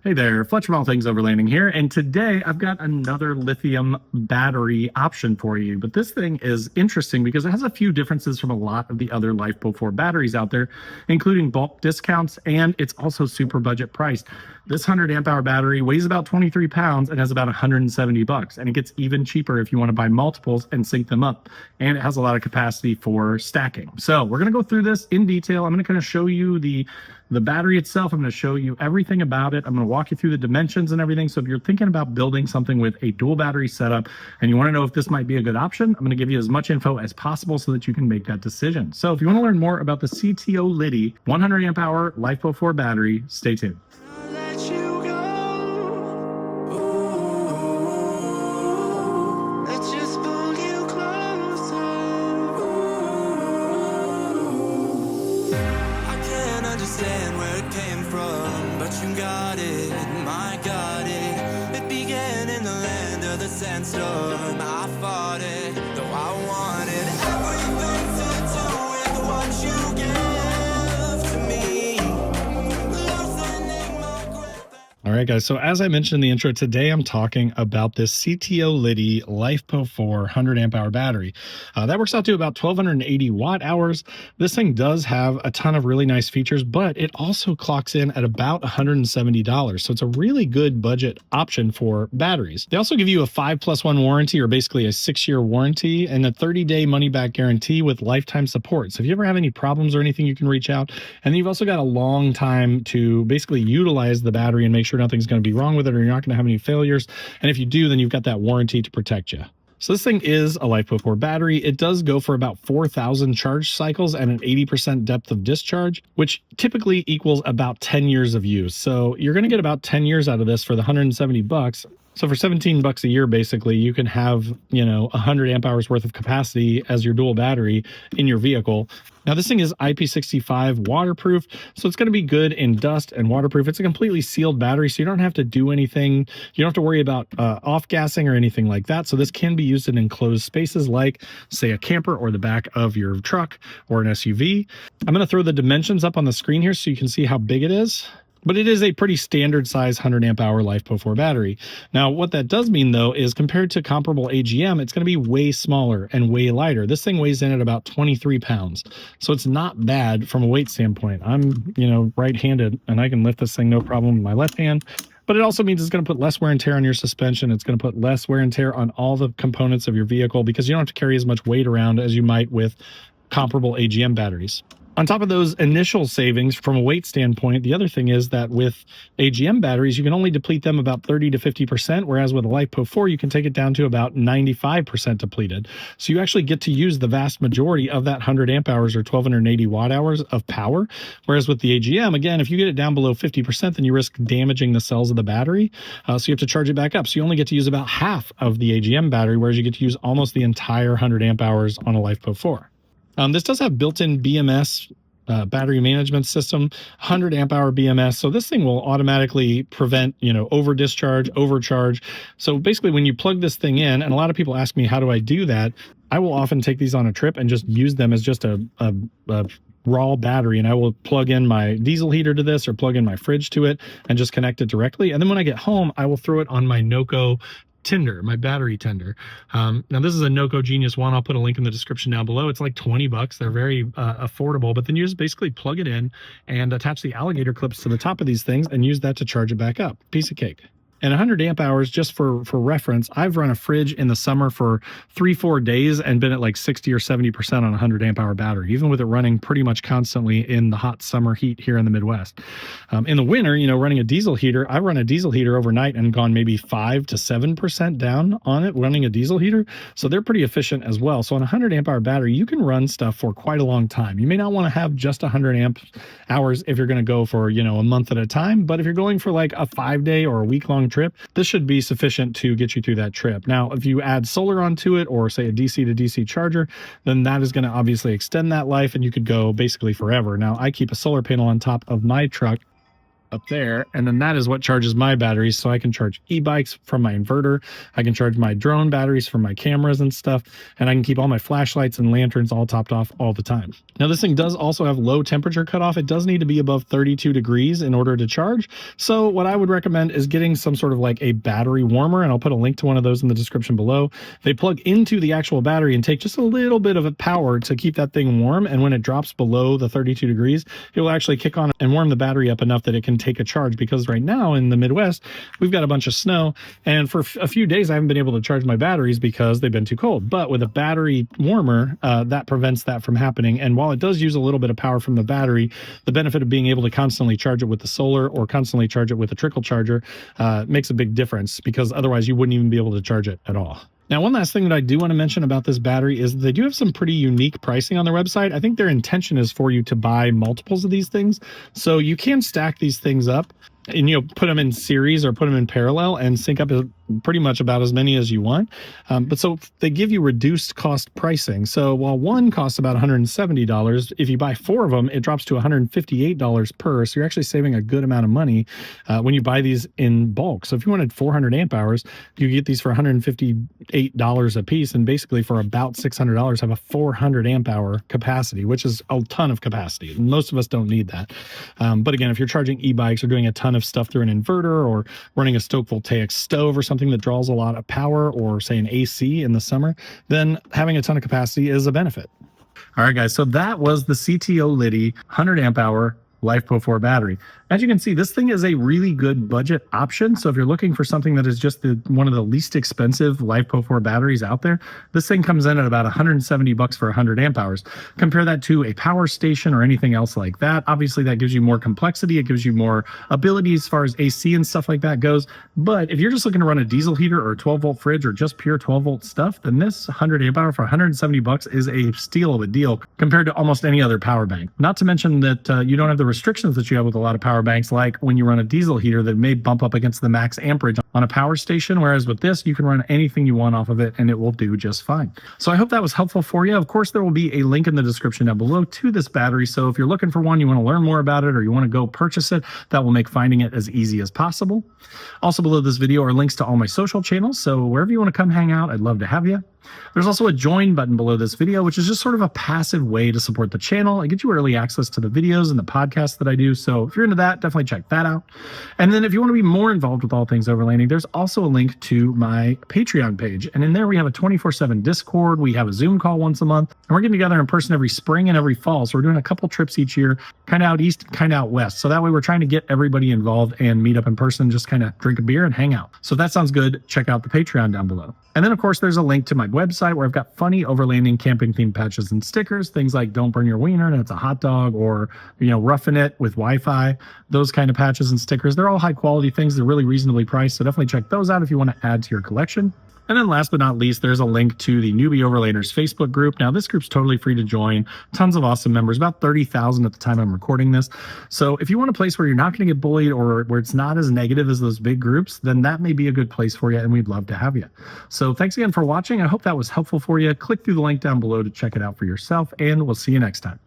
Hey there, Fletcher from All Things Overlanding here, and today I've got another lithium battery option for you. But this thing is interesting because it has a few differences from a lot of the other LiFePO4 batteries out there, including bulk discounts, and it's also super budget priced. This 100 amp hour battery weighs about 23 pounds and has about 170 bucks, and it gets even cheaper if you want to buy multiples and sync them up. And it has a lot of capacity for stacking. So we're going to go through this in detail. I'm going to kind of show you the battery itself. I'm going to show you everything about it. I'm going to walk you through the dimensions and everything. So if you're thinking about building something with a dual battery setup and you want to know if this might be a good option, I'm going to give you as much info as possible so that you can make that decision. So if you want to learn more about the CTOLITY 100 amp hour LiFePO4 battery, stay tuned. Understand where it came from, but you got it, my got it. It began in the land of the sandstorm. I fought it, though I wanted everything to do with what you gave to me. Loosening my grip. All right, guys. So as I mentioned in the intro, today I'm talking about this CTOLITY LiFePO4 100 amp hour battery. That works out to about 1280 watt hours. This thing does have a ton of really nice features, but it also clocks in at about $170. So it's a really good budget option for batteries. They also give you a 5+1 warranty, or basically a 6-year warranty, and a 30-day money-back guarantee with lifetime support. So if you ever have any problems or anything, you can reach out. And then you've also got a long time to basically utilize the battery and make sure nothing's going to be wrong with it, or you're not going to have any failures. And if you do, then you've got that warranty to protect you. So this thing is a LiFePO4 battery. It does go for about 4,000 charge cycles and an 80% depth of discharge, which typically equals about 10 years of use. So you're going to get about 10 years out of this for the 170 bucks. So for 17 bucks a year, basically, you can have, 100 amp hours worth of capacity as your dual battery in your vehicle. Now, this thing is IP65 waterproof, so it's going to be good in dust and waterproof. It's a completely sealed battery, so you don't have to do anything. You don't have to worry about off-gassing or anything like that. So this can be used in enclosed spaces like, say, a camper or the back of your truck or an SUV. I'm going to throw the dimensions up on the screen here so you can see how big it is. But it is a pretty standard size 100 amp hour LiFePO4 battery. Now, what that does mean, though, is compared to comparable AGM, it's going to be way smaller and way lighter. This thing weighs in at about 23 pounds. So it's not bad from a weight standpoint. I'm, right-handed, and I can lift this thing no problem with my left hand. But it also means it's going to put less wear and tear on your suspension. It's going to put less wear and tear on all the components of your vehicle because you don't have to carry as much weight around as you might with comparable AGM batteries. On top of those initial savings from a weight standpoint, the other thing is that with AGM batteries, you can only deplete them about 30 to 50%, whereas with a LiFePO4, you can take it down to about 95% depleted. So you actually get to use the vast majority of that 100 amp hours or 1280 watt hours of power. Whereas with the AGM, again, if you get it down below 50%, then you risk damaging the cells of the battery. So you have to charge it back up. So you only get to use about half of the AGM battery, whereas you get to use almost the entire 100 amp hours on a LiFePO4. This does have built-in BMS battery management system, 100 amp hour BMS. So this thing will automatically prevent, over discharge, overcharge. So basically when you plug this thing in, and a lot of people ask me, how do I do that? I will often take these on a trip and just use them as just a raw battery, and I will plug in my diesel heater to this or plug in my fridge to it and just connect it directly. And then when I get home, I will throw it on my NOCO tender, my battery tender. Now this is a NOCO Genius One. I'll put a link in the description down below. It's like 20 bucks. They're very affordable, but then you just basically plug it in and attach the alligator clips to the top of these things and use that to charge it back up. Piece of cake. And 100 amp hours, just for reference, I've run a fridge in the summer for 3-4 days and been at like 60 or 70% on a 100 amp hour battery, even with it running pretty much constantly in the hot summer heat here in the Midwest. In the winter, running a diesel heater, I've run a diesel heater overnight and gone maybe 5 to 7% down on it running a diesel heater. So they're pretty efficient as well. So on a 100 amp hour battery, you can run stuff for quite a long time. You may not want to have just 100 amp hours if you're going to go for, a month at a time. But if you're going for like a 5-day or a week-long trip, this should be sufficient to get you through that trip. Now, if you add solar onto it or say a DC to DC charger, then that is going to obviously extend that life and you could go basically forever. Now, I keep a solar panel on top of my truck up there, and then that is what charges my batteries, so I can charge e-bikes from my inverter, I can charge my drone batteries from my cameras and stuff, and I can keep all my flashlights and lanterns all topped off all the time. Now this thing does also have low temperature cutoff. It does need to be above 32 degrees in order to charge, so what I would recommend is getting some sort of like a battery warmer, and I'll put a link to one of those in the description below. They plug into the actual battery and take just a little bit of power to keep that thing warm, and when it drops below the 32 degrees, it will actually kick on and warm the battery up enough that it can take a charge, because right now in the Midwest we've got a bunch of snow, and for a few days I haven't been able to charge my batteries because they've been too cold. But with a battery warmer, that prevents that from happening. And while it does use a little bit of power from the battery, the benefit of being able to constantly charge it with the solar or constantly charge it with a trickle charger makes a big difference, because otherwise you wouldn't even be able to charge it at all. Now, one last thing that I do want to mention about this battery is they do have some pretty unique pricing on their website. I think their intention is for you to buy multiples of these things. So you can stack these things up and, you know, put them in series or put them in parallel and sync up pretty much about as many as you want. But so they give you reduced cost pricing. So while one costs about $170, if you buy 4 of them, it drops to $158 per. So you're actually saving a good amount of money when you buy these in bulk. So if you wanted 400 amp hours, you get these for $158 a piece, and basically for about $600 have a 400 amp hour capacity, which is a ton of capacity. Most of us don't need that. But again, if you're charging e-bikes or doing a ton of stuff through an inverter or running a stoke voltaic stove or something that draws a lot of power, or say an AC in the summer, then having a ton of capacity is a benefit. All right, guys, so that was the CTOLITY 100 amp hour LiFePO4 battery. As you can see, this thing is a really good budget option. So if you're looking for something that is just one of the least expensive LiFePO4 batteries out there, this thing comes in at about 170 bucks for 100 amp hours. Compare that to a power station or anything else like that. Obviously, that gives you more complexity. It gives you more ability as far as AC and stuff like that goes. But if you're just looking to run a diesel heater or a 12-volt fridge or just pure 12-volt stuff, then this 100 amp hour for 170 bucks is a steal of a deal compared to almost any other power bank. Not to mention that you don't have the restrictions that you have with a lot of power banks, like when you run a diesel heater that may bump up against the max amperage on a power station, whereas with this, you can run anything you want off of it and it will do just fine. So I hope that was helpful for you. Of course, there will be a link in the description down below to this battery. So if you're looking for one, you want to learn more about it, or you want to go purchase it, that will make finding it as easy as possible. Also below this video are links to all my social channels. So wherever you want to come hang out, I'd love to have you. There's also a join button below this video, which is just sort of a passive way to support the channel. It gets you early access to the videos and the podcasts that I do. So if you're into that, definitely check that out. And then if you want to be more involved with all things overlanding, there's also a link to my Patreon page. And in there, we have a 24/7 Discord. We have a Zoom call once a month, and we're getting together in person every spring and every fall. So we're doing a couple trips each year, kind of out east, kind of out west. So that way we're trying to get everybody involved and meet up in person, just kind of drink a beer and hang out. So if that sounds good, check out the Patreon down below. And then, of course, there's a link to my website where I've got funny overlanding camping themed patches and stickers, things like "Don't burn your wiener and it's a hot dog," or, you know, "Roughing it with Wi-Fi," those kind of patches and stickers. They're all high quality things. They're really reasonably priced. So definitely check those out if you want to add to your collection. And then last but not least, there's a link to the Newbie Overlanders Facebook group. Now, this group's totally free to join. Tons of awesome members, about 30,000 at the time I'm recording this. So if you want a place where you're not going to get bullied, or where it's not as negative as those big groups, then that may be a good place for you, and we'd love to have you. So thanks again for watching. I hope that was helpful for you. Click through the link down below to check it out for yourself, and we'll see you next time.